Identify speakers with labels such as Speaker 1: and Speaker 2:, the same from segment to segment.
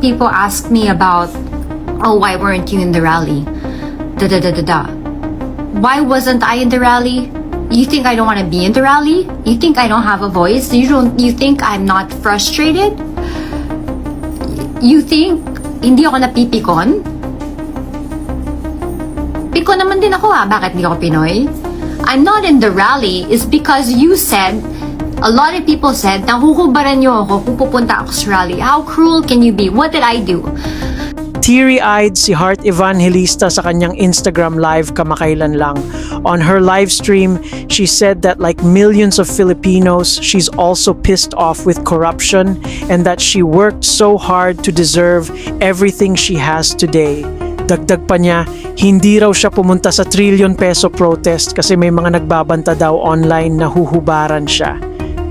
Speaker 1: people ask me about, oh, why weren't you in the rally? Why wasn't I in the rally? You think I don't want to be in the rally? You think I don't have a voice? You think I'm not frustrated? You think hindi ako napipikon? Pikon naman din ako bakit hindi ako Pinoy? I'm not in the rally is because you said, a lot of people said, nahuhubaran niyo ako kung pupunta ako sa rally. How cruel can you be? What did I do?
Speaker 2: Teary-eyed si Heart Evangelista sa kanyang Instagram live kamakailan lang. On her live stream, she said that like millions of Filipinos, she's also pissed off with corruption and that she worked so hard to deserve everything she has today. Dagdag pa niya, hindi raw siya pumunta sa trillion-peso protest kasi may mga nagbabanta daw online na huhubaran siya.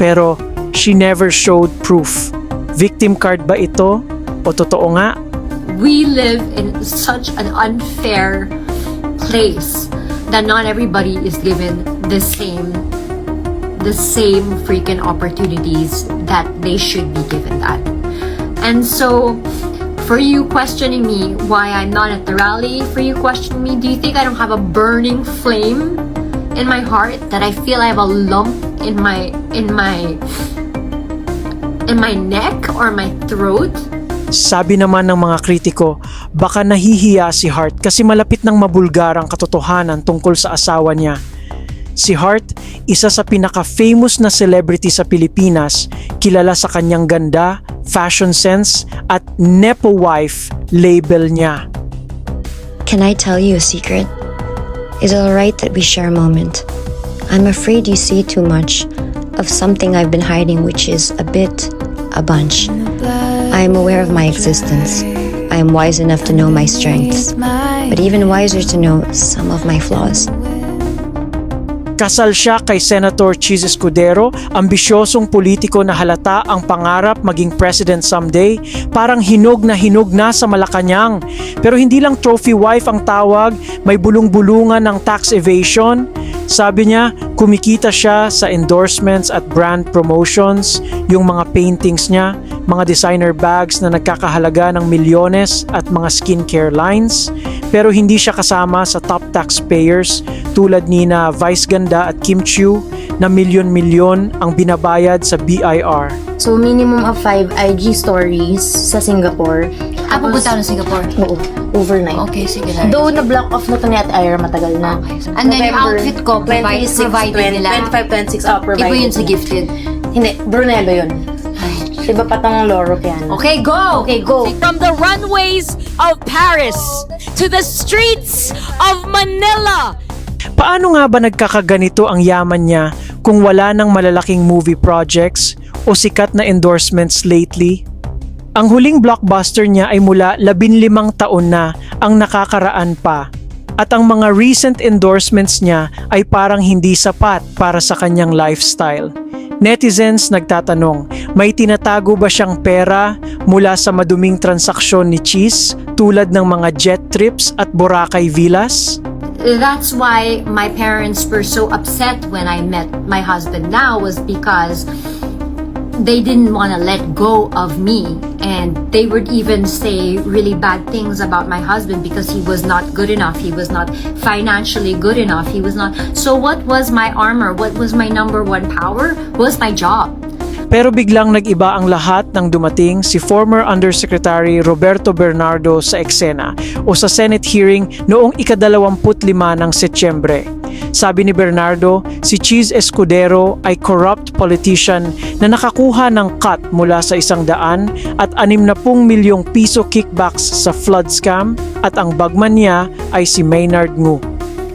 Speaker 2: Pero she never showed proof. Victim card ba ito? O totoo nga?
Speaker 1: We live in such an unfair place that not everybody is given the same freaking opportunities that they should be given that. And so, for you questioning me why I'm not at the rally, for you questioning me, do you think I don't have a burning flame in my heart, that I feel I have a lump in my neck or my throat?
Speaker 2: Sabi naman ng mga kritiko, baka nahihiya si Heart kasi malapit ng mabulgar ang katotohanan tungkol sa asawa niya. Si Heart, isa sa pinaka-famous na celebrity sa Pilipinas, kilala sa kanyang ganda, fashion sense, at Nepo wife label niya.
Speaker 3: Can I tell you a secret? Is it alright that we share a moment? I'm afraid you see too much of something I've been hiding, which is a bunch. I am aware of my existence. I am wise enough to know my strengths, but even wiser to know some of my flaws.
Speaker 2: Kasal siya kay Senator Chis Escudero, ambisyosong politiko na halata ang pangarap maging president someday, parang hinog na sa Malacanang. Pero hindi lang trophy wife ang tawag, may bulung-bulungan ng tax evasion. Sabi niya, kumikita siya sa endorsements at brand promotions, yung mga paintings niya, mga designer bags na nagkakahalaga ng milyones at mga skincare lines. Pero hindi siya kasama sa top taxpayers tulad ni na Vice Ganda at Kim Chiu na milyon-milyon ang binabayad sa BIR.
Speaker 4: So minimum of 5 IG stories sa Singapore.
Speaker 1: Pupunta ako ng Singapore?
Speaker 4: Oo, overnight.
Speaker 1: Okay, sige.
Speaker 4: Though na-block off na to ni Ate Ira matagal na.
Speaker 1: Okay. And then yung outfit ko, provided nila.
Speaker 4: 25, 26, provided.
Speaker 1: Iba yun sa gifted.
Speaker 4: Hindi, Brunello yun. Iba pa tong Loro yan.
Speaker 1: Okay, go!
Speaker 4: Okay, go.
Speaker 5: From the runways of Paris to the streets of Manila.
Speaker 2: Paano nga ba nagkakaganito ang yaman niya kung wala ng malalaking movie projects o sikat na endorsements lately? Ang huling blockbuster niya ay mula 15 taon na ang nakakaraan pa. At ang mga recent endorsements niya ay parang hindi sapat para sa kanyang lifestyle. Netizens nagtatanong, may tinatago ba siyang pera mula sa maduming transaksyon ni Chis tulad ng mga jet trips at Boracay villas?
Speaker 1: That's why my parents were so upset when I met my husband now, was because they didn't want to let go of me, and they would even say really bad things about my husband because he was not good enough, he was not financially good enough, he was not. So what was my armor? What was my number one power? Was my job.
Speaker 2: Pero biglang nag-iba ang lahat nang dumating si former Undersecretary Roberto Bernardo sa eksena o sa Senate hearing noong ika-25 ng Setyembre. Sabi ni Bernardo, si Chis Escudero ay corrupt politician na nakakuha ng cut mula sa 100 at 60 milyong piso kickbacks sa flood scam at ang bagman niya ay si Maynard Ngu.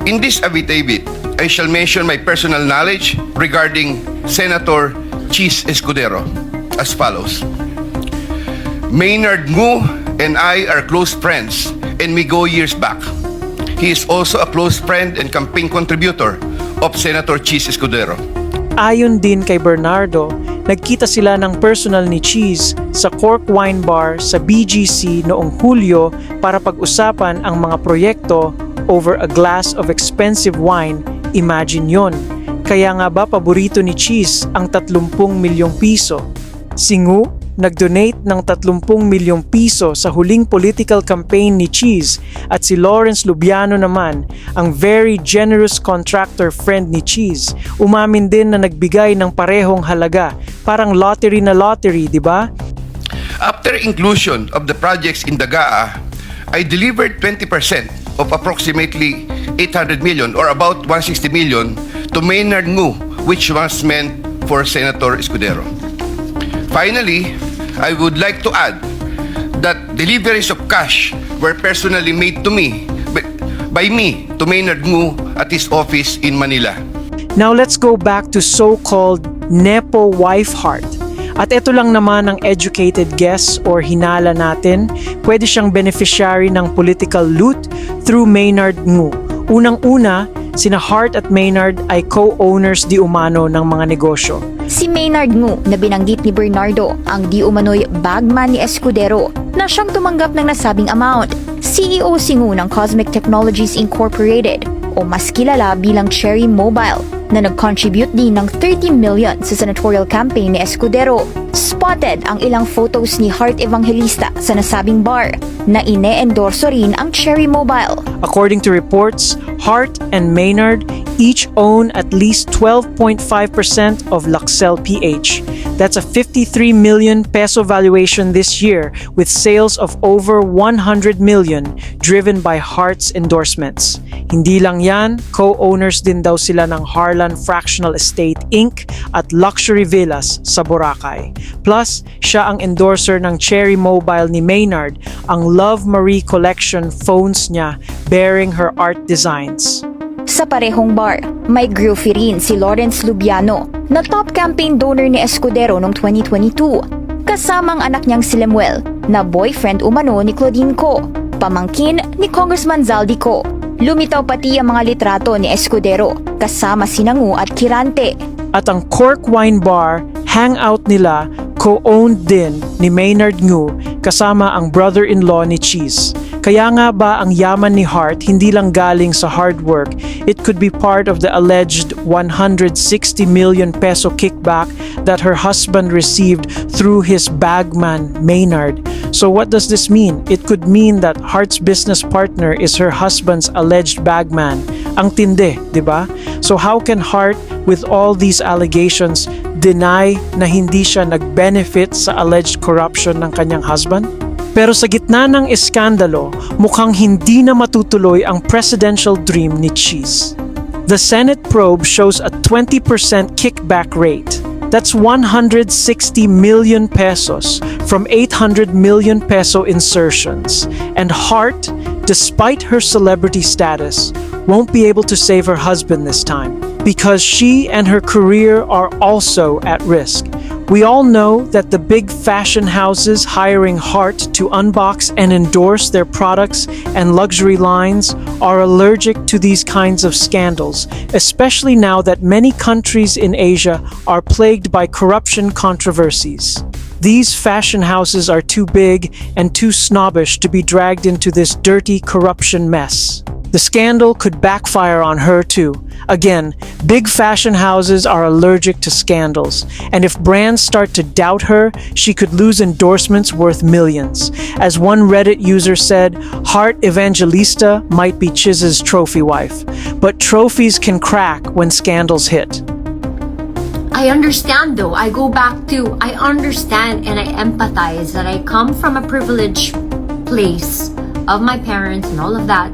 Speaker 6: In this affidavit, I shall mention my personal knowledge regarding Senator Chis Escudero as follows. Maynard Ngu and I are close friends and we go years back. He is also a close friend and campaign contributor of Senator Chis Escudero.
Speaker 2: Ayon din kay Bernardo, nagkita sila ng personal ni Chis sa Cork Wine Bar sa BGC noong Hulyo para pag-usapan ang mga proyekto over a glass of expensive wine. Imagine yon. Kaya nga ba paborito ni Chis ang 30 milyong piso? Si Ngu, nag-donate ng 30 milyong piso sa huling political campaign ni Cheese at si Lawrence Lubiano naman, ang very generous contractor friend ni Cheese, umamin din na nagbigay ng parehong halaga. Parang lottery na lottery, di ba?
Speaker 6: After inclusion of the projects in Dagaa, I delivered 20% of approximately 800 million or about 160 million to Maynard Ngu, which was meant for Senator Escudero. Finally, I would like to add that deliveries of cash were personally made to me by me to Maynard Ngu at his office in Manila.
Speaker 2: Now let's go back to so-called Nepo wife heart. At ito lang naman ang educated guess or hinala natin, pwede siyang beneficiary ng political loot through Maynard Ngu. Unang-una, sina Hart at Maynard ay co-owners di umano ng mga negosyo.
Speaker 7: Si Maynard Ngu na binanggit ni Bernardo ang di umano'y bagman ni Escudero na siyang tumanggap ng nasabing amount. CEO si Ngu ng Cosmic Technologies Incorporated o mas kilala bilang Cherry Mobile na nag-contribute din ng 30 million sa senatorial campaign ni Escudero. Spotted ang ilang photos ni Hart Evangelista sa nasabing bar na ine-endorso rin ang Cherry Mobile.
Speaker 2: According to reports, Hart and Maynard each own at least 12.5% of Luxel PH. That's a 53 million peso valuation this year with sales of over 100 million driven by Hart's endorsements. Hindi lang yan, co-owners din daw sila ng Harlan Fractional Estate Inc. at Luxury Villas sa Boracay. Plus, siya ang endorser ng Cherry Mobile ni Maynard, ang Love Marie Collection phones niya bearing her art designs.
Speaker 7: Sa parehong bar, may groupie rin si Lawrence Lubiano na top campaign donor ni Escudero noong 2022, kasamang anak niyang si Lemuel na boyfriend umano ni Claudine Co, pamangkin ni Congressman Zaldico. Lumitaw pati ang mga litrato ni Escudero kasama si Ngu at Kirante.
Speaker 2: At ang Cork Wine Bar, hangout nila, co-owned din ni Maynard Ngu kasama ang brother-in-law ni Cheese. Kaya nga ba ang yaman ni Hart hindi lang galing sa hard work, it could be part of the alleged 160 million peso kickback that her husband received through his bagman Maynard. So what does this mean? It could mean that Hart's business partner is her husband's alleged bagman. Ang tindi, di ba? So how can Hart, with all these allegations, deny na hindi siya nag-benefit sa alleged corruption ng kanyang husband? Pero sa gitna ng iskandalo, mukhang hindi na matutuloy ang presidential dream ni Cheese. The Senate probe shows a 20% kickback rate. That's 160 million pesos from 800 million peso insertions. And Hart, despite her celebrity status, won't be able to save her husband this time because she and her career are also at risk. We all know that the big fashion houses hiring Hart to unbox and endorse their products and luxury lines are allergic to these kinds of scandals, especially now that many countries in Asia are plagued by corruption controversies. These fashion houses are too big and too snobbish to be dragged into this dirty corruption mess. The scandal could backfire on her too. Again, big fashion houses are allergic to scandals, and if brands start to doubt her, she could lose endorsements worth millions. As one Reddit user said, Hart Evangelista might be Chiz's trophy wife, but trophies can crack when scandals hit.
Speaker 1: I understand though. I understand and I empathize that I come from a privileged place of my parents and all of that.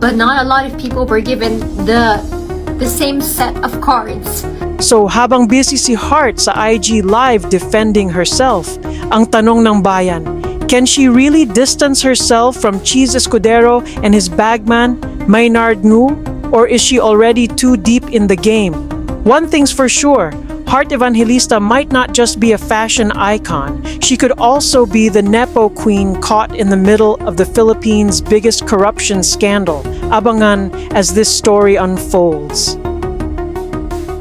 Speaker 1: But not a lot of people were given the same set of cards.
Speaker 2: So habang busy si Hart sa IG Live defending herself, ang tanong ng bayan, can she really distance herself from Cheese Escudero and his bagman, Maynard Ngu? Or is she already too deep in the game? One thing's for sure, Hart Evangelista might not just be a fashion icon, she could also be the Nepo queen caught in the middle of the Philippines' biggest corruption scandal. Abangan as this story unfolds.